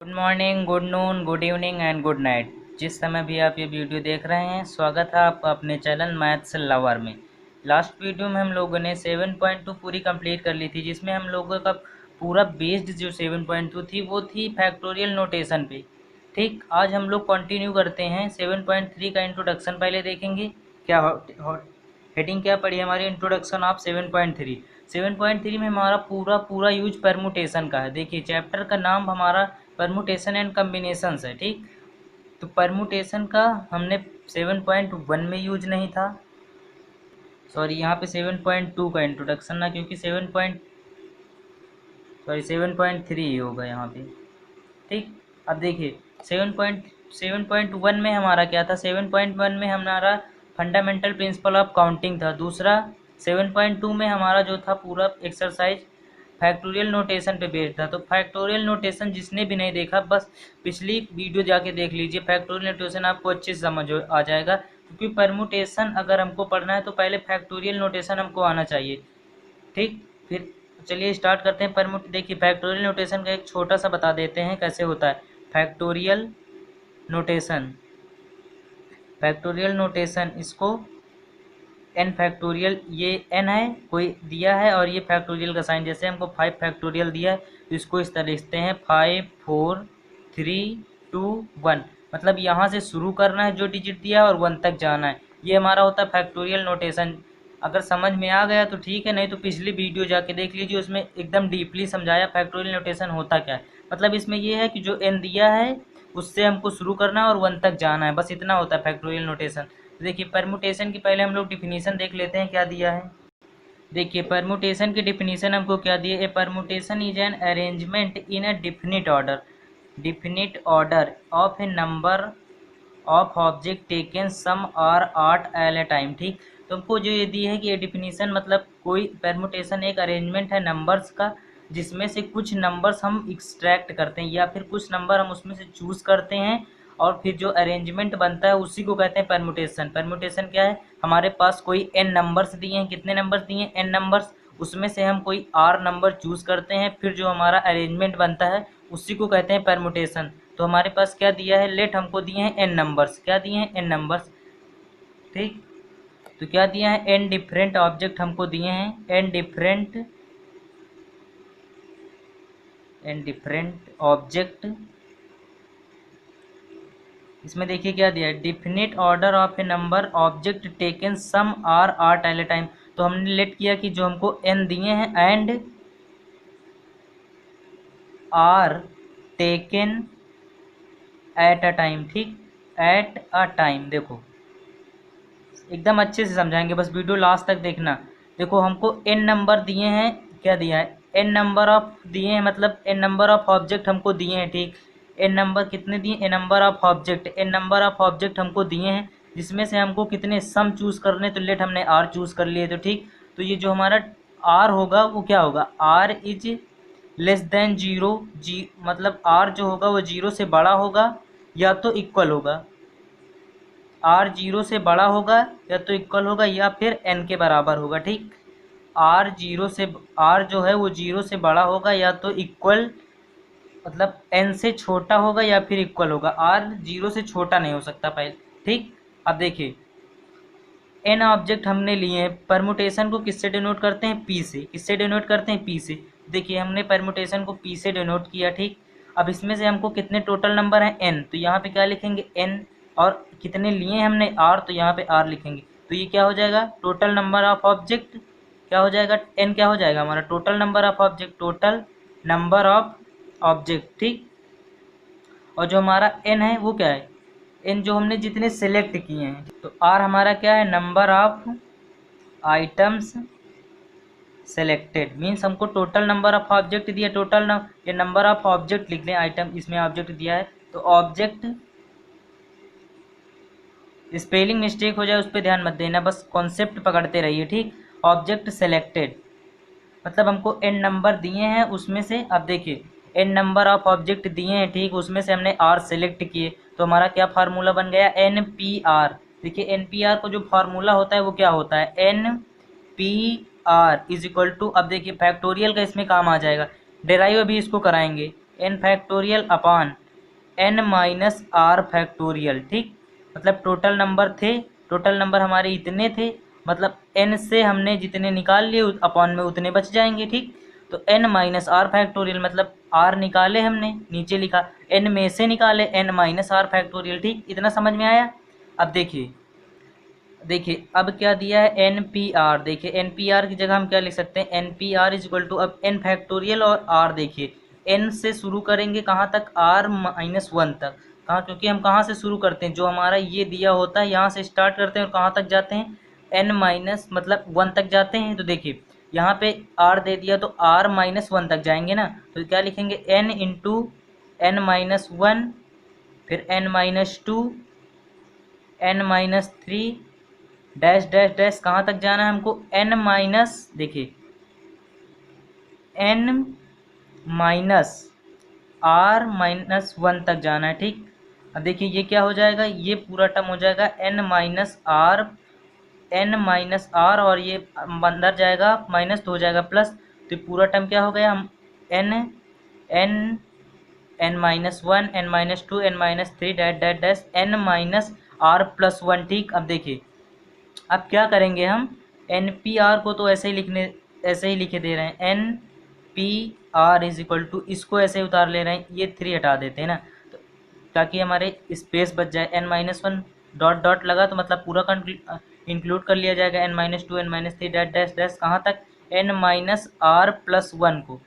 Good morning, good noon, good evening and good night. जिस समय भी आप ये वीडियो देख रहे हैं, स्वागत है आपका अपने चैनल मैथ्स लवर में। लास्ट वीडियो में हम लोगों ने 7.2 पूरी कंप्लीट कर ली थी, जिसमें हम लोगों का पूरा बेस्ड जो 7.2 थी वो थी फैक्टोरियल नोटेशन पे। ठीक, आज हम लोग कंटिन्यू करते हैं। 7.3 का इंट्रोडक्शन पहले देखेंगे। क्या हेडिंग क्या पड़ी हमारी? Introduction of 7.3। 7.3 में हमारा पूरा पूरा यूज परमुटेशन का है। देखिए, चैप्टर का नाम हमारा परमुटेशन एंड कम्बिनेशंस है। ठीक, तो परमुटेशन का हमने 7.1 में यूज नहीं था, सॉरी यहाँ पे 7.2 का इंट्रोडक्शन ना, क्योंकि 7.3 ही होगा यहाँ पे। ठीक, अब देखिए 7.1 में हमारा क्या था? 7.1 में हमारा फंडामेंटल प्रिंसिपल ऑफ काउंटिंग था। दूसरा 7.2 में हमारा जो था पूरा एक्सरसाइज फैक्टोरियल नोटेशन पे बेस्ड था। तो फैक्टोरियल नोटेशन जिसने भी नहीं देखा, बस पिछली वीडियो जाके देख लीजिए। फैक्टोरियल नोटेशन आपको अच्छे से समझ आ जाएगा, क्योंकि परमुटेशन अगर हमको पढ़ना है तो पहले फैक्टोरियल नोटेशन हमको आना चाहिए। ठीक, फिर चलिए स्टार्ट करते हैं। परमुट देखिए, फैक्टोरियल नोटेशन का एक छोटा सा बता देते हैं कैसे होता है फैक्टोरियल नोटेशन। फैक्टोरियल नोटेशन इसको एन फैक्टोरियल, ये एन है कोई दिया है और ये फैक्टोरियल का साइन। जैसे हमको 5 फैक्टोरियल दिया है तो इसको इस तरह लिखते हैं 5 4 3 2 1। मतलब यहाँ से शुरू करना है जो डिजिट दिया है और 1 तक जाना है। ये हमारा होता है फैक्टोरियल नोटेशन। अगर समझ में आ गया तो ठीक है, नहीं तो पिछली वीडियो जाके देख लीजिए, उसमें एकदम डीपली समझाया फैक्टोरियल नोटेशन होता क्या है। मतलब इसमें ये है कि जो एन दिया है उससे हमको शुरू करना है और 1 तक जाना है, बस इतना होता है फैक्टोरियल नोटेशन। तो देखिए, परमुटेशन की पहले हम लोग डिफिनीशन देख लेते हैं क्या दिया है। देखिए, परमुटेशन की डिफिनीशन हमको क्या दिया है? A permutation is an arrangement in a definite order of a number of object taken some are all at a time. ठीक, तो हमको जो ये दी है कि ये डिफिनीशन मतलब कोई परमुटेशन एक अरेंजमेंट है नंबर्स का, जिसमें से कुछ नंबर्स हम एक्सट्रैक्ट करते हैं या फिर कुछ नंबर हम उसमें से चूज़ करते हैं, और फिर जो अरेंजमेंट बनता है उसी को कहते हैं परमुटेशन। परमुटेशन क्या है? हमारे पास कोई एन नंबर्स दिए हैं। कितने नंबर्स दिए हैं? N numbers. उसमें से हम कोई आर नंबर चूज़ करते हैं, फिर जो हमारा अरेंजमेंट बनता है उसी को कहते हैं परमुटेशन। तो हमारे पास क्या दिया है? लेट हमको दिए हैं एन नंबर्स। क्या दिए हैं? N numbers. ठीक, तो क्या दिया है? एन डिफरेंट ऑब्जेक्ट हमको दिए हैं। N different object. इसमें देखिए क्या दिया है? Definite order of a number object taken some are art at a time. तो हमने लेट किया कि जो हमको एन दिए हैं and are taken at a time. ठीक, एट अ टाइम। देखो एकदम अच्छे से समझाएंगे, बस वीडियो लास्ट तक देखना। देखो, हमको एन नंबर दिए हैं। क्या दिया है? एन नंबर ऑफ दिए हैं, मतलब एन नंबर ऑफ ऑब्जेक्ट हमको दिए हैं। ठीक, एन नंबर कितने दिए? N number of object. N number of object हमको दिए हैं, जिसमें से हमको कितने सम चूज़ करने, तो लेट हमने आर चूज़ कर लिए। तो ठीक, तो ये जो हमारा आर होगा वो क्या होगा? R is less than zero. मतलब आर जो होगा वो जीरो से बड़ा होगा या तो इक्वल होगा। आर जीरो से बड़ा होगा या तो इक्वल होगा या फिर एन के बराबर होगा। ठीक, आर जो है वो जीरो से बड़ा होगा या तो इक्वल, मतलब एन से छोटा होगा या फिर इक्वल होगा। आर जीरो से छोटा नहीं हो सकता पहले। ठीक, अब देखिए एन ऑब्जेक्ट हमने लिए हैं। परमुटेशन को किससे डिनोट करते हैं? पी से। किससे डिनोट करते हैं? पी से। देखिए, हमने परमुटेशन को पी से डिनोट किया। ठीक, अब इसमें से हमको कितने टोटल नंबर हैं? एन। तो यहाँ पे क्या लिखेंगे? एन। और कितने लिए हमने? आर, तो यहाँ पे आर लिखेंगे। तो ये क्या हो जाएगा? Total number of object. क्या हो जाएगा? एन क्या हो जाएगा हमारा? Total number of object. Total number of object. ठीक, और जो हमारा एन है वो क्या है? एन जो हमने जितने सेलेक्ट किए हैं। तो आर हमारा क्या है? Number of items selected. Means हमको टोटल नंबर ऑफ ऑब्जेक्ट दिया। ये नंबर ऑफ ऑब्जेक्ट लिख लें। आइटम, इसमें ऑब्जेक्ट दिया है तो ऑब्जेक्ट, स्पेलिंग मिस्टेक हो जाए उस पर ध्यान मत देना, बस कॉन्सेप्ट पकड़ते रहिए। ठीक, ऑब्जेक्ट सेलेक्टेड मतलब हमको एन नंबर दिए हैं, उसमें से अब देखिए एन नंबर ऑफ ऑब्जेक्ट दिए हैं। ठीक, उसमें से हमने आर सेलेक्ट किए, तो हमारा क्या फार्मूला बन गया? N P R. देखिए, एन पी आर को जो फार्मूला होता है वो क्या होता है? N P R is equal to, अब देखिए फैक्टोरियल का इसमें काम आ जाएगा, डेराइव अभी इसको कराएंगे। N factorial upon N minus R factorial. ठीक, मतलब टोटल नंबर थे, टोटल नंबर हमारे इतने थे, मतलब एन से हमने जितने निकाल लिए अपॉन में उतने बच जाएंगे। ठीक, तो एन माइनस आर फैक्टोरियल मतलब आर निकाले हमने, नीचे लिखा एन में से निकाले एन माइनस आर फैक्टोरियल। ठीक, इतना समझ में आया। अब देखिए देखिए अब क्या दिया है, एन पी आर। देखिए एन पी आर की जगह हम क्या लिख सकते हैं, N P R is equal to, अब एन फैक्टोरियल और आर देखिए एन से शुरू करेंगे कहाँ तक, आर माइनस वन तक। कहाँ, क्योंकि हम कहाँ से शुरू करते हैं, जो हमारा ये दिया होता है यहाँ से स्टार्ट करते हैं और कहाँ तक जाते हैं, एन माइनस मतलब वन तक जाते हैं। तो देखिए यहाँ पे आर दे दिया तो आर माइनस वन तक जाएंगे ना, तो क्या लिखेंगे n into n minus one, फिर N minus two, N minus three, dash dash dash कहाँ तक जाना है हमको, एन माइनस, देखिए n minus are minus one तक जाना है। ठीक, अब देखिए ये क्या हो जाएगा, ये पूरा टर्म हो जाएगा N minus R, N minus R और ये अंदर जाएगा माइनस तो हो जाएगा प्लस, तो पूरा टर्म क्या हो गया, हम N N N minus one, N minus two, N minus three, dash dash dash N minus are plus one. ठीक, अब देखिए अब क्या करेंगे हम, एन पी आर को तो ऐसे ही लिखे दे रहे हैं, N P R is equal to, इसको ऐसे ही उतार ले रहे हैं, ये थ्री हटा देते हैं ना, तो ताकि हमारे स्पेस बच जाए, N minus one dot dot लगा तो मतलब पूरा इंक्लूड कर लिया जाएगा, N minus two, N minus three, dash dash dash कहाँ तक, N minus are plus one को।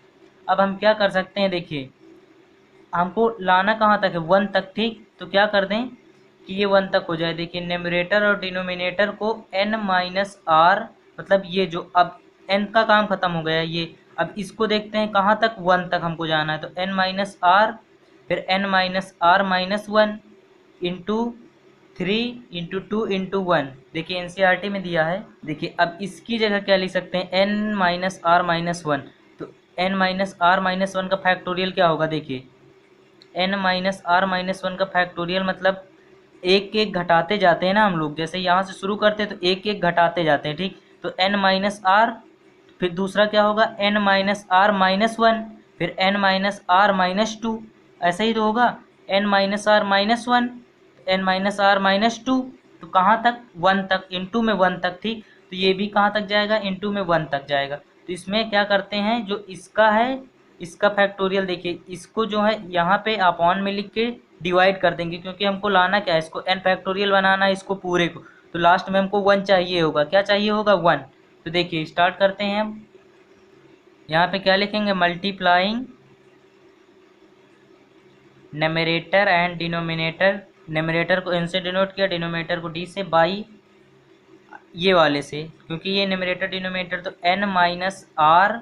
अब हम क्या कर सकते हैं, देखिए हमको लाना कहाँ तक है, वन तक। ठीक, तो क्या कर दें कि ये वन तक हो जाए। देखिए न्यूमरेटर और डिनोमिनेटर को एन माइनस आर, मतलब ये जो अब एन का काम खत्म हो गया ये, अब इसको देखते हैं कहाँ तक, वन तक हमको जाना है, तो एन माइनस आर, फिर N minus are minus one into three into two into one. देखिए एनसीईआरटी में दिया है। देखिए अब इसकी जगह क्या लिख सकते हैं, n minus are minus one, तो N minus are minus one का फैक्टोरियल क्या होगा, देखिए n minus are minus one का फैक्टोरियल मतलब एक एक घटाते जाते हैं ना हम लोग, जैसे यहाँ से शुरू करते हैं तो एक एक घटाते जाते हैं। ठीक, तो एन माइनस आर, फिर दूसरा क्या होगा n minus are minus one, फिर N minus are minus two, ऐसा ही तो होगा, n minus are minus one, N minus are minus two, तो कहाँ तक, वन तक, इंटू में वन तक। ठीक, तो ये भी कहाँ तक जाएगा, इंटू में वन तक जाएगा। तो इसमें क्या करते हैं, जो इसका है इसका फैक्टोरियल, देखिए इसको जो है यहाँ पे अपॉन में लिख के डिवाइड कर देंगे, क्योंकि हमको लाना क्या है, इसको एन फैक्टोरियल बनाना है इसको पूरे को, तो लास्ट में हमको वन चाहिए होगा, क्या चाहिए होगा, वन। तो देखिए स्टार्ट करते हैं हम, यहाँ पे क्या लिखेंगे, multiplying numerator and denominator, numerator को एन से डिनोट किया, डिनोमिनेटर को डी से, बाई ये वाले से, क्योंकि ये न्यूमरेटर डिनोमिनेटर, तो एन माइनस आर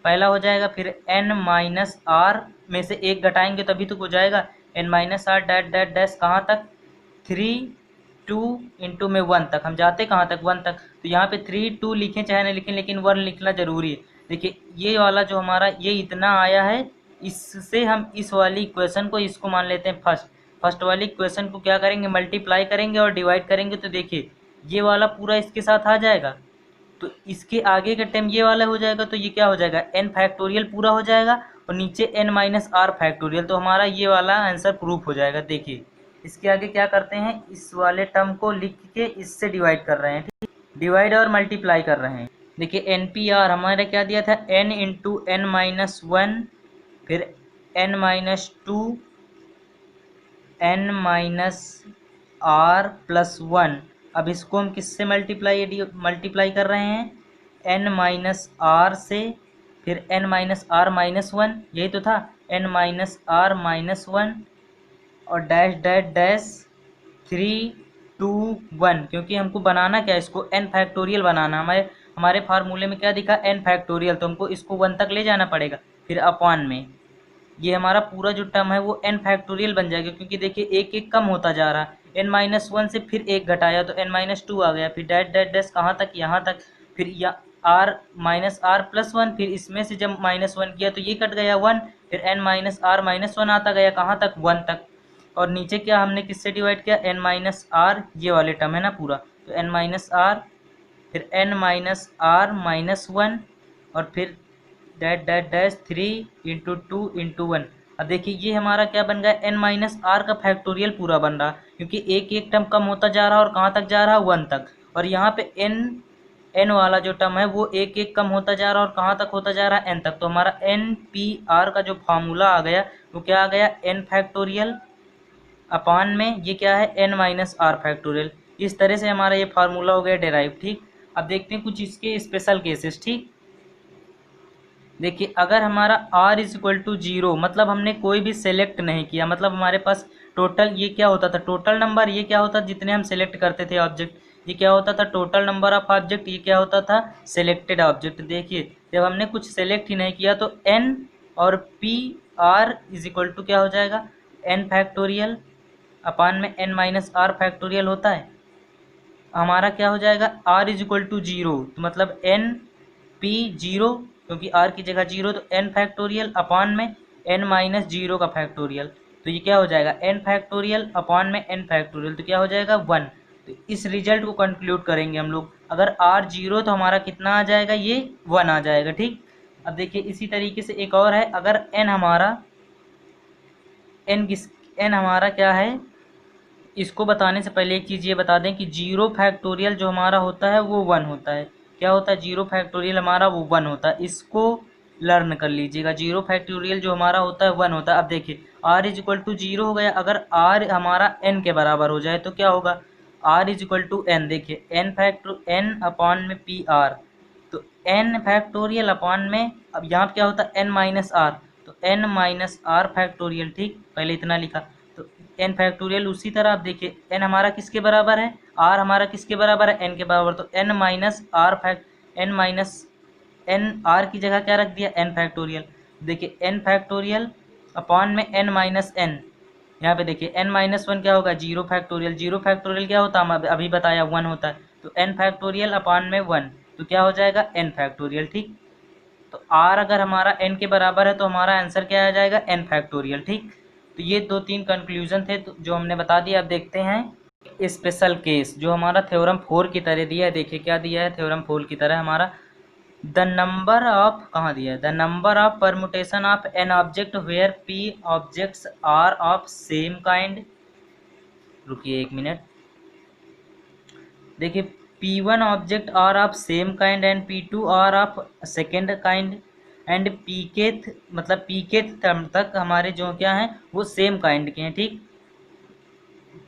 पहला हो जाएगा, फिर एन माइनस आर में से एक घटाएंगे तभी तो हो जाएगा, N minus R dot dot dash कहाँ तक, थ्री टू इंटू में वन तक, हम जाते कहाँ तक, वन तक। तो यहाँ पे थ्री टू लिखें चाहे नहीं लिखें, लेकिन वन लिखना जरूरी है। देखिए ये वाला जो हमारा ये इतना आया है, इससे हम इस वाली इक्वेशन को इसको मान लेते हैं फर्स्ट वाली इक्वेशन को क्या करेंगे, मल्टीप्लाई करेंगे और डिवाइड करेंगे, तो देखिए ये वाला पूरा इसके साथ आ जाएगा, तो इसके आगे का टर्म ये वाला हो जाएगा, तो ये क्या हो जाएगा, एन फैक्टोरियल पूरा हो जाएगा और नीचे एन माइनस आर फैक्टोरियल, तो हमारा ये वाला आंसर प्रूफ हो जाएगा। देखिए इसके आगे क्या करते हैं, इस वाले टर्म को लिख के इससे डिवाइड कर रहे हैं, ठीक, डिवाइड और मल्टीप्लाई कर रहे हैं। देखिए एन पी आर हमारा क्या दिया था, n into n minus one, फिर N minus two, N minus are plus one. अब इसको हम किससे मल्टीप्लाई कर रहे हैं, एन माइनस आर से, फिर N minus are minus one, यही तो था, n minus are minus one और dash dash dash three two one, क्योंकि हमको बनाना क्या है, इसको एन फैक्टोरियल बनाना, हमारे फार्मूले में क्या दिखा, एन फैक्टोरियल, तो हमको इसको वन तक ले जाना पड़ेगा, फिर अपॉन में ये हमारा पूरा जो टर्म है वो एन फैक्टोरियल बन जाएगा, क्योंकि देखिए एक एक कम होता जा रहा है, एन माइनस वन से फिर एक घटाया तो एन माइनस टू आ गया, फिर डैश डैश डैश कहाँ तक, यहाँ तक, फिर या R minus are plus one, फिर इसमें से जब माइनस वन किया तो ये कट गया वन, फिर N minus are minus one आता गया कहाँ तक, वन तक, और नीचे क्या हमने किससे डिवाइड किया, एन माइनस आर, ये वाले टर्म है ना पूरा, तो एन माइनस आर, फिर N minus are minus one और फिर dash dash dash three into two into one. अब देखिए ये हमारा क्या बन गया, एन माइनस आर का फैक्टोरियल पूरा बन रहा, क्योंकि एक एक टर्म कम होता जा रहा है और कहाँ तक जा रहा है, 1 तक। और यहाँ पे एन वाला जो टर्म है वो एक एक कम होता जा रहा है और कहाँ तक होता जा रहा है, एन तक। तो हमारा एन पी आर का जो फार्मूला आ गया वो क्या आ गया, एन फैक्टोरियल अपान में ये क्या है, एन माइनस आर फैक्टोरियल। इस तरह से हमारा ये फार्मूला हो गया डेराइव। ठीक, अब देखते हैं कुछ इसके स्पेशल केसेस। ठीक, देखिए अगर हमारा r इज इक्वल टू 0, मतलब हमने कोई भी सेलेक्ट नहीं किया, मतलब हमारे पास टोटल ये क्या होता था, टोटल नंबर ये क्या होता, जितने हम सेलेक्ट करते थे ऑब्जेक्ट, ये क्या होता था, टोटल नंबर ऑफ ऑब्जेक्ट, ये क्या होता था, सेलेक्टेड ऑब्जेक्ट। देखिए जब हमने कुछ सेलेक्ट ही नहीं किया तो n और P R is equal to क्या हो जाएगा, n फैक्टोरियल अपान में n माइनस आर फैक्टोरियल होता है। हमारा क्या हो जाएगा, r इज इक्वल टू 0, तो मतलब n p 0, क्योंकि r की जगह 0, तो n फैक्टोरियल अपान में n माइनस 0 का फैक्टोरियल। तो ये क्या हो जाएगा, n फैक्टोरियल अपान में n फैक्टोरियल, तो क्या हो जाएगा 1। तो इस रिजल्ट को कंक्लूड करेंगे हम लोग, अगर r 0 तो हमारा कितना आ जाएगा, ये 1 आ जाएगा। ठीक, अब देखिए इसी तरीके से एक और है, अगर n हमारा n हमारा क्या है, इसको बताने से पहले एक चीज़ ये बता दें कि 0 फैक्टोरियल जो हमारा होता है वो 1 होता है। क्या होता है, 0 फैक्टोरियल हमारा वो 1 होता है, इसको लर्न कर लीजिएगा। 0 फैक्टोरियल जो हमारा होता है 1 होता है। अब देखिए r इज इक्वल टू 0 हो गया, अगर r हमारा n के बराबर हो जाए तो क्या होगा, r is equal to n। देखिए n अपॉन में पी आर, तो n फैक्टोरियल अपॉन में, अब यहाँ पे क्या होता है, n माइनस आर, तो n माइनस आर फैक्टोरियल। ठीक, पहले इतना लिखा, तो n फैक्टोरियल। उसी तरह आप देखिए n हमारा किसके बराबर है, r हमारा किसके बराबर है, n के बराबर, तो n minus R n minus n r की जगह क्या रख दिया, n फैक्टोरियल। देखिए n फैक्टोरियल अपॉन में n माइनस n, यहाँ पे देखिए n माइनस 1 क्या होगा, 0 फैक्टोरियल। 0 फैक्टोरियल क्या होता है, हम अभी बताया 1 होता है, तो n फैक्टोरियल अपॉन में 1, तो क्या हो जाएगा, n फैक्टोरियल। ठीक, तो r अगर हमारा n के बराबर है तो हमारा आंसर क्या आ जाएगा, n फैक्टोरियल। ठीक, तो ये 2-3 कंक्लूजन थे जो हमने बता दिया। अब देखते हैं स्पेशल केस जो हमारा थ्योरम 4 की तरह दिया है। देखिए क्या दिया है, थ्योरम 4 की तरह हमारा द नंबर ऑफ, कहाँ दिया है, the number of permutation of N object where p objects are of same kind. रुकिए 1 मिनट, देखिए p1 object are of same kind and p2 are of second kind and pkth, मतलब pkth term तक हमारे जो क्या हैं वो same kind के हैं। ठीक,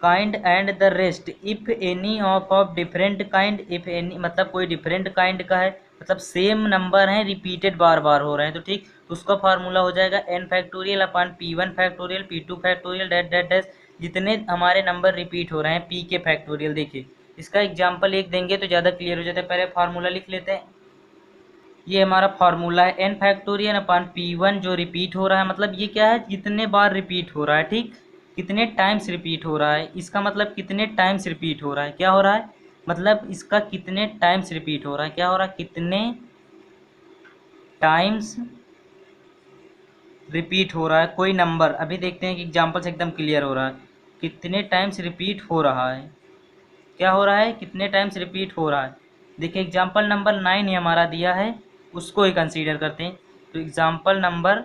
kind and the rest if any of different kind, if any मतलब कोई डिफरेंट काइंड का है, मतलब सेम नंबर है रिपीटेड बार बार हो रहे हैं, तो ठीक, तो उसका फार्मूला हो जाएगा n factorial upon p1 factorial p2 factorial that dot dash, जितने हमारे नंबर रिपीट हो रहे हैं p के फैक्टोरियल। देखिए इसका एग्जाम्पल एक देंगे तो ज़्यादा क्लियर हो जाता है, पहले फार्मूला लिख लेते हैं। ये हमारा फार्मूला है n फैक्टोरियल अपॉन p1 जो रिपीट हो रहा है, मतलब ये क्या है, कितने बार रिपीट हो रहा है। ठीक, कितने टाइम्स रिपीट हो रहा है, इसका मतलब कितने टाइम्स रिपीट हो रहा है, क्या हो रहा है, मतलब इसका कितने टाइम्स रिपीट हो रहा है, क्या हो रहा है, कितने टाइम्स रिपीट हो रहा है कोई नंबर। अभी देखते हैं कि एग्जाम्पल से एकदम क्लियर हो रहा है, कितने टाइम्स रिपीट हो रहा है, क्या हो रहा है, कितने टाइम्स रिपीट हो रहा है। देखिए एग्जाम्पल नंबर 9 ही हमारा दिया है, उसको ही कंसीडर करते हैं। तो एग्जाम्पल नंबर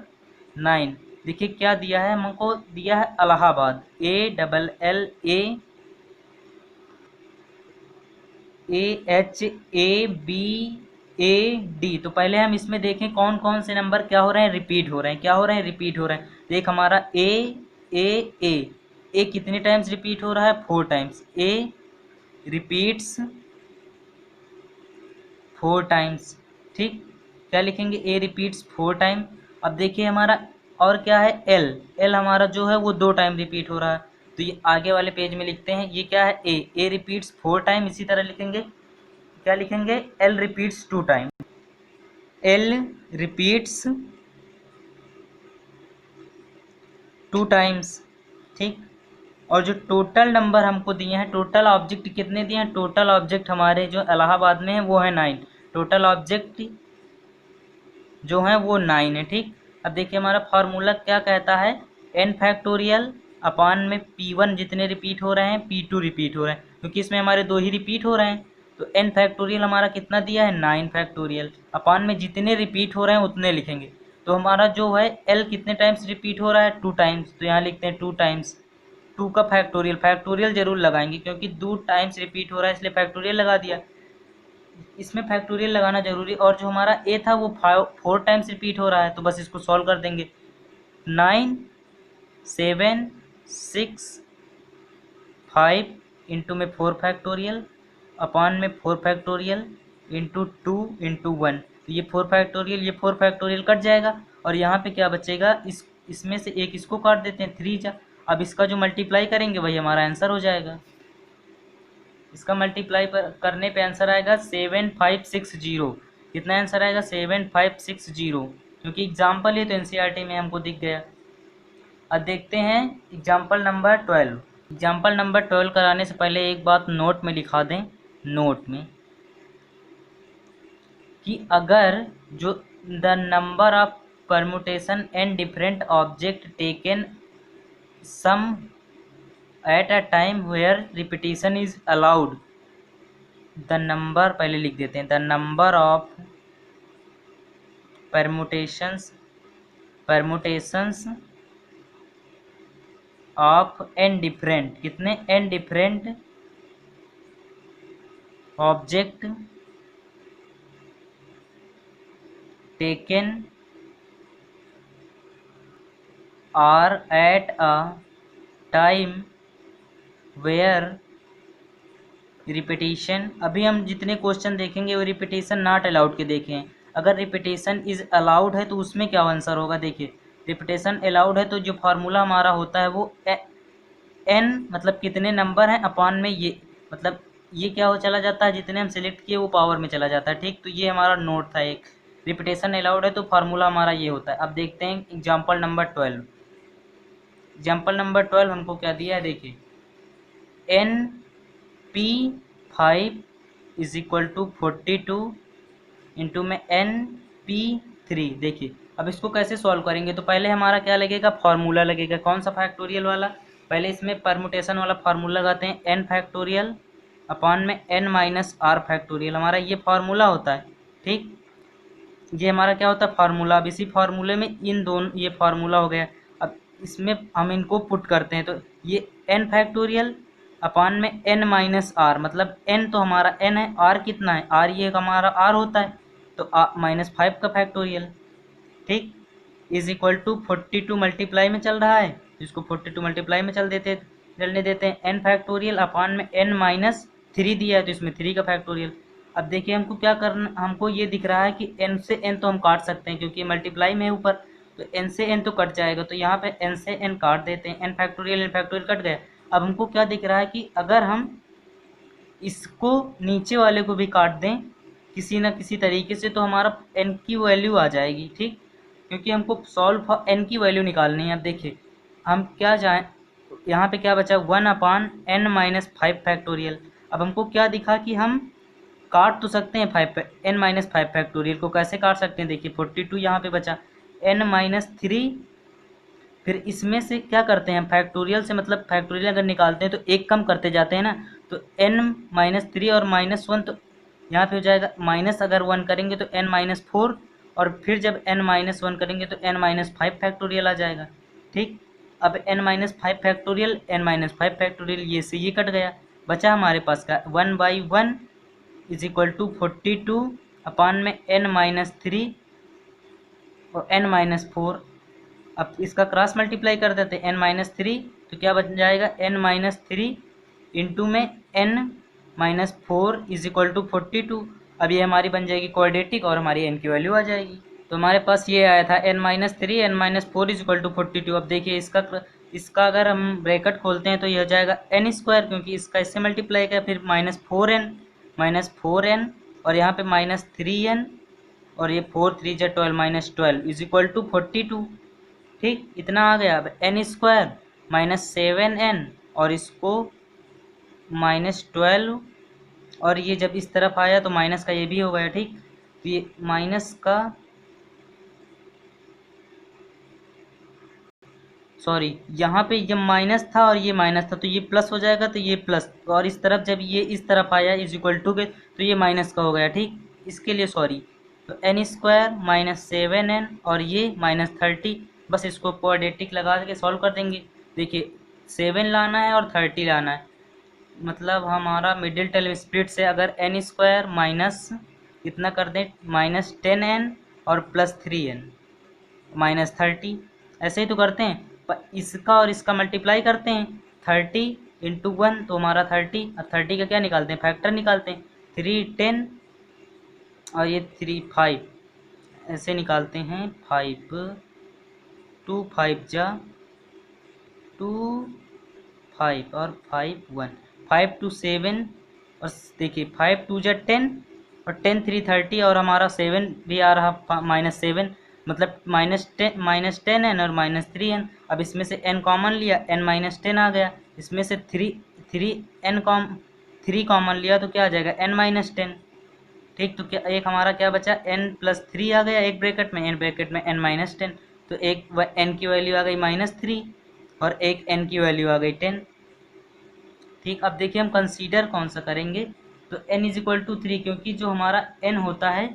9 देखिए क्या दिया है, हमको दिया है इलाहाबाद, AAAHABAD। तो पहले हम इसमें देखें कौन कौन से नंबर क्या हो रहे हैं, रिपीट हो रहे हैं, क्या हो रहे हैं, रिपीट हो रहे हैं। देख हमारा ए कितने टाइम्स रिपीट हो रहा है, 4 टाइम्स, ए रिपीट्स 4 टाइम्स। ठीक, क्या लिखेंगे, ए रिपीट्स 4 टाइम। अब देखिए हमारा और क्या है, एल हमारा जो है वो 2 टाइम रिपीट हो रहा है, तो ये आगे वाले पेज में लिखते हैं, ये क्या है, ए रिपीट्स 4 टाइम। इसी तरह लिखेंगे, क्या लिखेंगे, L repeats 2 time, L repeats 2 times. ठीक, और जो टोटल नंबर हमको दिए हैं, टोटल ऑब्जेक्ट कितने दिए हैं, टोटल ऑब्जेक्ट हमारे जो इलाहाबाद में है वो है 9, टोटल ऑब्जेक्ट जो है वो 9 है। ठीक, अब देखिए हमारा फार्मूला क्या कहता है, n फैक्टोरियल अपान में p1 जितने रिपीट हो रहे हैं, p2 रिपीट हो रहे हैं, क्योंकि इसमें हमारे 2 ही रिपीट हो रहे हैं, तो n फैक्टोरियल हमारा कितना दिया है, 9 फैक्टोरियल अपान में जितने रिपीट हो रहे हैं उतने लिखेंगे। तो हमारा जो है एल कितने टाइम्स रिपीट हो रहा है, 2 टाइम्स, तो यहाँ लिखते हैं 2 टाइम्स। 2 का फैक्टोरियल, फैक्टोरियल जरूर लगाएंगे क्योंकि 2 टाइम्स रिपीट हो रहा है इसलिए फैक्टोरियल लगा दिया। इसमें फैक्टोरियल लगाना जरूरी, और जो हमारा ए था वो 4 टाइम्स रिपीट हो रहा है, तो बस इसको सॉल्व कर देंगे। 9 7 6 5 इंटू में 4 फैक्टोरियल अपान में 4 फैक्टोरियल इंटू 2 इंटू 1, तो ये 4 फैक्टोरियल, ये 4 फैक्टोरियल कट जाएगा और यहाँ पे क्या बचेगा, इसमें से एक इसको काट देते हैं, 3 जा। अब इसका जो मल्टीप्लाई करेंगे वही हमारा आंसर हो जाएगा। इसका मल्टीप्लाई करने पे आंसर आएगा 7560। कितना आंसर आएगा, 7560, क्योंकि एग्जाम्पल है तो एनसीईआरटी में हमको दिख गया। अब देखते हैं एग्जाम्पल नंबर 12। एग्जाम्पल नंबर 12 कराने से पहले एक बात नोट में लिखा दें, नोट में, कि अगर जो the number of permutation and different object taken some at a time where repetition is allowed, the number पहले लिख देते हैं, the number of permutations of n different, कितने n different object taken r at a time where repetition, अभी हम जितने question देखेंगे वो रिपीटिशन नॉट अलाउड के देखें। अगर रिपीटिशन इज अलाउड है तो उसमें क्या आंसर होगा, देखिए रिपीटिशन अलाउड है तो जो फार्मूला हमारा होता है वो एन मतलब कितने नंबर हैं अपान में ये, मतलब ये क्या हो चला जाता है, जितने हम सिलेक्ट किए वो पावर में चला जाता है, ठीक। तो ये हमारा नोट था एक, रिपीटिशन अलाउड है तो फार्मूला हमारा ये होता है। अब देखते हैं एग्जाम्पल नंबर 12। एग्जाम्पल नंबर 12 हमको क्या दिया है, देखिए NP5 is equal to 42 into में NP3। देखिए अब इसको कैसे सॉल्व करेंगे, तो पहले हमारा क्या लगेगा, फार्मूला लगेगा, कौन सा फैक्टोरियल वाला, पहले इसमें परमुटेशन वाला फार्मूला लगाते हैं, n फैक्टोरियल अपॉन में n माइनस आर फैक्टोरियल, हमारा ये फार्मूला होता है, ठीक। ये हमारा क्या होता है, फार्मूला। अब इसी फार्मूले में इन दोनों, ये फार्मूला हो गया, अब इसमें हम इनको पुट करते हैं, तो ये n फैक्टोरियल अपान में n माइनस आर, मतलब n तो हमारा n है, r कितना है, r ये हमारा r होता है, तो -5 का फैक्टोरियल, ठीक, इज इक्वल टू 42 मल्टीप्लाई में चल रहा है, इसको 42 मल्टीप्लाई में चलने देते हैं, n फैक्टोरियल अपान में n माइनस 3 दिया है तो इसमें 3 का फैक्टोरियल। अब देखिए हमको क्या करना, हमको ये दिख रहा है कि n से n तो हम काट सकते हैं क्योंकि मल्टीप्लाई में है ऊपर, तो n से n तो कट जाएगा, तो यहाँ पे n से n काट देते हैं, n फैक्टोरियल कट गया। अब हमको क्या दिख रहा है कि अगर हम इसको नीचे वाले को भी काट दें किसी न किसी तरीके से तो हमारा n की वैल्यू आ जाएगी, ठीक, क्योंकि हमको सॉल्व n की वैल्यू निकालनी है। अब देखिए हम क्या जाएँ, यहाँ पे क्या बचा, 1 अपान n माइनस 5 फैक्टोरियल। अब हमको क्या दिखा कि हम काट तो सकते हैं n माइनस 5 फैक्टोरियल को, कैसे काट सकते हैं, देखिए 42 यहाँ पे बचा, n माइनस 3, फिर इसमें से क्या करते हैं फैक्टोरियल से, मतलब फैक्टोरियल अगर निकालते हैं तो एक कम करते जाते हैं ना, तो n माइनस 3 और -1, तो यहाँ पे हो जाएगा माइनस, अगर 1 करेंगे तो n माइनस 4, और फिर जब n माइनस 1 करेंगे तो n माइनस 5 फैक्टोरियल आ जाएगा, ठीक। अब n minus 5 factorial, n minus 5 factorial, ये से ये कट गया, बचा हमारे पास का 1/1 इज इक्वल टू 42 अपान में n माइनस 3 और n माइनस 4। अब इसका क्रॉस मल्टीप्लाई कर देते हैं, n माइनस 3, तो क्या बन जाएगा, n माइनस 3 इंटू में n minus 4 is equal to 42। अब ये हमारी बन जाएगी क्वाड्रेटिक और हमारी n की वैल्यू आ जाएगी। तो हमारे पास ये आया था n minus 3 n minus 4 is equal to 42। अब देखिए इसका अगर हम ब्रैकेट खोलते हैं तो ये हो जाएगा n स्क्वायर, क्योंकि इसका इससे मल्टीप्लाई किया, फिर -4n और यहाँ पे -3n और ये 4 3 जा 12 -12 इज इक्वल टू 42, ठीक, इतना आ गया। अब n स्क्वायर -7n और इसको -12, और ये जब इस तरफ आया तो माइनस का ये भी हो गया, ठीक, तो ये माइनस का, सॉरी यहाँ पे ये माइनस था और ये माइनस था तो ये प्लस हो जाएगा, तो ये प्लस, और इस तरफ जब ये इस तरफ आया इज इक्वल टू के तो ये माइनस का हो गया, ठीक, इसके लिए सॉरी, तो एन स्क्वायर माइनस 7n और ये माइनस 30, बस इसको क्वाड्रेटिक लगा के सॉल्व कर देंगे। देखिए 7 लाना है और 30 लाना है, मतलब हमारा मिडिल टर्म स्प्लिट से अगर एन स्क्वायर माइनस कितना कर दें, माइनस 10n और प्लस 3n माइनस 30, ऐसे ही तो करते हैं। पर इसका और इसका मल्टीप्लाई करते हैं, 30 इंटू 1 तो हमारा 30, अब 30 का क्या निकालते हैं, फैक्टर निकालते हैं, 3 10 और ये 3 5, ऐसे निकालते हैं 5 2 5 जा 2 5 और 5 1 5 2 7 और देखिए 5 2 जा 10 और 10 3 30 और हमारा 7 भी आ रहा माइनस 7, मतलब माइनस 10 एन और माइनस 3n। अब इसमें से n कॉमन लिया, n माइनस 10 आ गया, इसमें से 3 कॉमन लिया तो क्या आ जाएगा n माइनस 10। ठीक, तो क्या एक हमारा क्या बचा, n प्लस 3 आ गया एक ब्रैकेट में, n ब्रैकेट में n माइनस 10, तो एक n की वैल्यू आ गई माइनस 3 और एक n की वैल्यू आ गई 10। ठीक, अब देखिए हम कंसीडर कौन सा करेंगे, तो n इज इक्वल टू 3, क्योंकि जो हमारा n होता है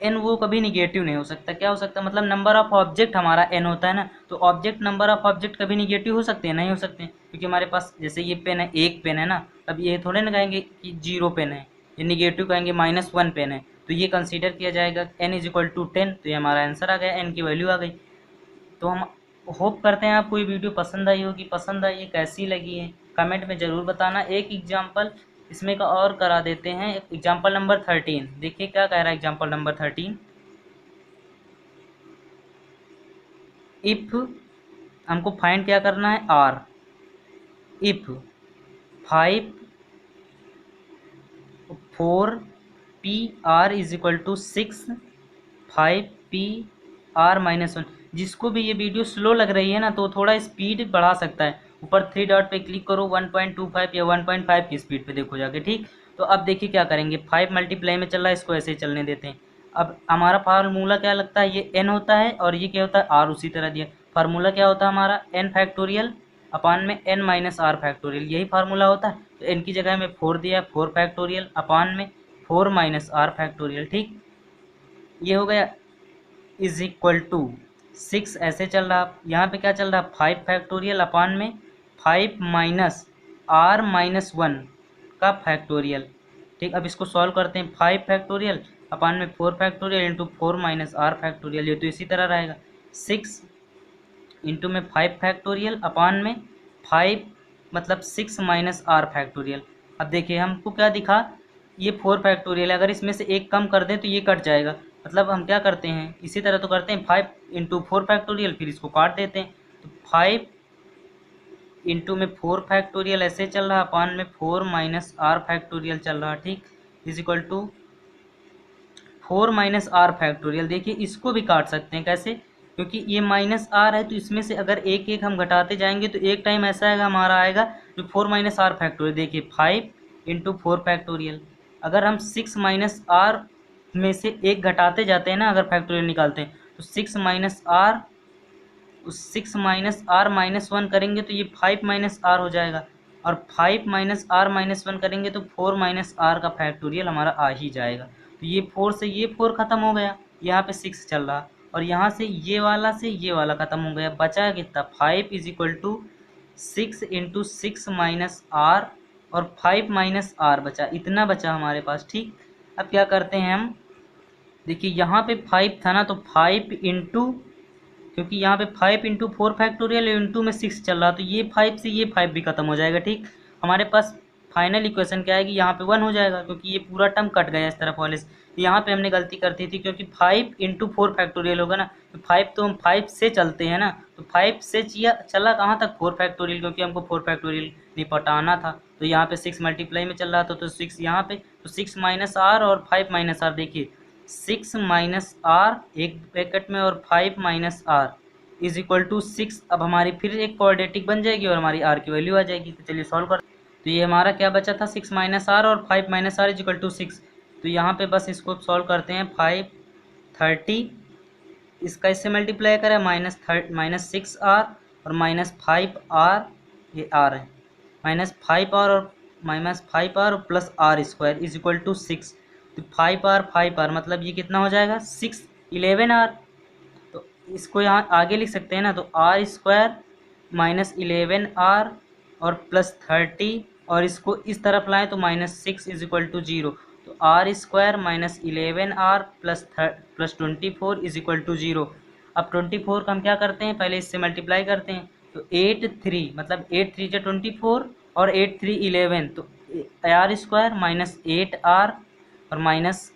n वो कभी निगेटिव नहीं हो सकता। क्या हो सकता है, मतलब नंबर ऑफ ऑब्जेक्ट हमारा n होता है ना, तो ऑब्जेक्ट नंबर ऑफ ऑब्जेक्ट कभी निगेटिव हो सकते हैं, नहीं हो सकते हैं, क्योंकि हमारे पास जैसे ये पेन है, एक पेन है ना, अब ये थोड़े ना कहेंगे कि 0 पेन है, ये निगेटिव कहेंगे -1 पेन है, तो ये कंसीडर किया जाएगा। n इज इक्वल टू 10, तो ये हमारा आंसर आ गया, n की वैल्यू आ गई। तो हम होप करते हैं आपको ये वीडियो पसंद आई होगी, पसंद आई है कैसी लगी है कमेंट में ज़रूर बताना। एक एग्जांपल इसमें का और करा देते हैं, एग्जांपल नंबर 13, देखिए क्या कह रहा है एग्जांपल नंबर 13। इफ हमको फाइंड क्या करना है, R, if 5 4 P R is equal to 6 5 P R minus 1। जिसको भी ये वीडियो स्लो लग रही है ना, तो थोड़ा स्पीड बढ़ा सकता है, ऊपर 3 डॉट पे क्लिक करो, 1.25 या 1.5 की स्पीड पे देखो जाके। ठीक, तो अब देखिए क्या करेंगे, 5 मल्टीप्लाई में चल रहा है, इसको ऐसे ही चलने देते हैं। अब हमारा फार्मूला क्या लगता है, ये n होता है और ये क्या होता है, r, उसी तरह दिया। फार्मूला क्या होता है हमारा, n फैक्टोरियल अपान में n माइनस आर फैक्टोरियल, यही फार्मूला होता है। तो n की जगह में 4 दिया, 4 फैक्टोरियल अपान में 4 माइनस आर फैक्टोरियल। ठीक, ये हो गया इज इक्वल टू 6, ऐसे चल रहा, यहाँ पे क्या चल रहा, 5 फैक्टोरियल अपान में 5 माइनस आर माइनस 1 का फैक्टोरियल। ठीक, अब इसको सॉल्व करते हैं, 5 फैक्टोरियल अपान में 4 factorial into 4 minus R factorial, ये तो इसी तरह रहेगा, 6 इंटू में 5 फैक्टोरियल अपान में 5 मतलब 6 माइनस आर फैक्टोरियल। अब देखिए हमको क्या दिखा, ये 4 फैक्टोरियल, अगर इसमें से एक कम कर दें तो ये कट जाएगा, मतलब हम क्या करते हैं, इसी तरह तो करते हैं, 5 इंटू 4 फैक्टोरियल, फिर इसको काट देते हैं, तो 5 इंटू में 4 फैक्टोरियल ऐसे चल रहा, अपान में 4 माइनस आर फैक्टोरियल चल रहा। ठीक, is equal to 4 minus R factorial. देखिए इसको भी काट सकते हैं, कैसे, क्योंकि ये माइनस आर है, तो इसमें से अगर एक एक हम घटाते जाएंगे तो एक टाइम ऐसा आएगा हमारा आएगा जो 4 माइनस आर फैक्टोरियल। देखिए 5 इंटू 4 फैक्टोरियल, अगर हम 6 माइनस आर में से एक घटाते जाते हैं ना, अगर फैक्टोरियल निकालते हैं, तो 6 माइनस आर, उस 6 माइनस आर माइनस 1 करेंगे तो ये 5 माइनस आर हो जाएगा, और 5 माइनस आर माइनस 1 करेंगे तो 4 माइनस आर का फैक्टोरियल हमारा आ ही जाएगा। तो ये 4 से ये 4 ख़त्म हो गया, यहाँ पे 6 चल रहा, और यहाँ से ये वाला ख़त्म हो गया, बचा कितना, 5 is equal to 6 into 6 minus R और 5 माइनस आर बचा, इतना बचा हमारे पास। ठीक, अब क्या करते हैं हम, देखिए यहाँ पे 5 था ना, तो 5 इंटू, क्योंकि यहाँ पे 5 इंटू 4 फैक्टोरियल इंटू में 6 चल रहा, तो ये 5 से ये 5 भी खत्म हो जाएगा। ठीक, हमारे पास फाइनल इक्वेशन क्या आएगी, यहाँ पे 1 हो जाएगा, क्योंकि ये पूरा टर्म कट गया इस तरफ वाले से। यहाँ पे हमने गलती कर दी थी, क्योंकि 5 इंटू 4 फैक्टोरियल होगा ना, तो 5 तो हम 5 से चलते हैं ना, तो 5 से चला कहाँ तक, 4 फैक्टोरियल, क्योंकि हमको 4 फैक्टोरियल निपटाना था। तो यहाँ पे 6 मल्टीप्लाई में चल रहा था, तो 6 यहाँ पे, तो 6 माइनस आर और 5 माइनस आर, देखिए 6 माइनस आर एक ब्रैकेट में और 5 minus R is equal to 6। अब हमारी फिर एक क्वाड्रेटिक बन जाएगी और हमारी आर की वैल्यू आ जाएगी। तो चलिए सॉल्व कर, तो ये हमारा क्या बचा था, 6 माइनस आर और 5 minus R is equal to 6। तो यहाँ पे बस इसको सॉल्व करते हैं, 5 30, इसका इससे मल्टीप्लाई करें, माइनस 6 आर और माइनस 5 आर, ये आर है, माइनस 5 आर और minus 5 R plus R square is equal to 6। तो 5R मतलब ये कितना हो जाएगा 11R। तो इसको यहाँ आगे लिख सकते हैं ना, तो R² माइनस 11R और प्लस 30, और इसको इस तरफ लाएं तो -6 इज इक्वल टू 0। तो R² minus 11R plus 24 is equal to 0। अब 24 का हम क्या करते हैं, पहले इससे मल्टीप्लाई करते हैं। तो 8 3 मतलब 8 3 जो 24 और 8 3 11, तो R² माइनस 8R और minus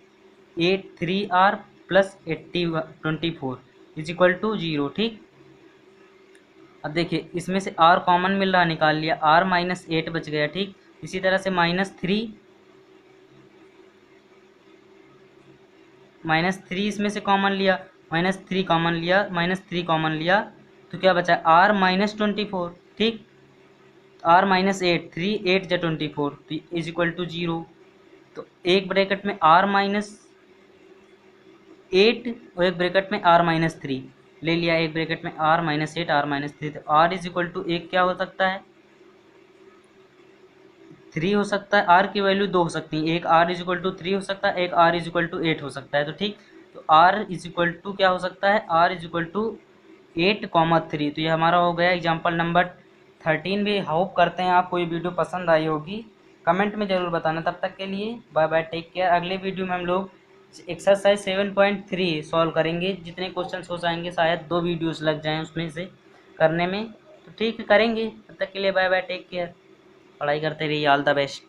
8 3R plus 24 is equal to 0। ठीक, अब देखिए इसमें से R कॉमन मिल रहा, निकाल लिया, R माइनस 8 बच गया। ठीक, इसी तरह से -3 इसमें से कॉमन लिया, -3 कॉमन लिया, -3 कॉमन लिया, तो क्या बचा R माइनस 24। ठीक, R माइनस 8, 3 8 जा 24 तो इज इक्वल टू 0। तो एक ब्रैकेट में R माइनस 8 और एक ब्रैकेट में R माइनस 3 ले लिया, एक ब्रैकेट में R माइनस 8 R माइनस 3। तो R इज इक्वल टू एक क्या हो सकता है 3 हो सकता है, R की वैल्यू 2 हो सकती है, एक R इज इक्वल टू 3 हो सकता है, एक R इज इक्वल टू 8 हो सकता है। तो ठीक, तो R इज इक्वल टू क्या हो सकता है, R इज इक्वल टू 8,3। तो ये हमारा हो गया एग्जाम्पल नंबर 13 भी। होप करते हैं आपको ये वीडियो पसंद आई होगी, कमेंट में ज़रूर बताना। तब तक के लिए बाय बाय, टेक केयर। अगले वीडियो में हम लोग एक्सरसाइज 7.3 सॉल्व करेंगे। जितने क्वेश्चंस हो जाएंगे शायद 2 वीडियोस लग जाएं उसमें से करने में, तो ठीक है करेंगे। तब तक के लिए बाय बाय, टेक केयर। पढ़ाई करते रहिए, ऑल द बेस्ट।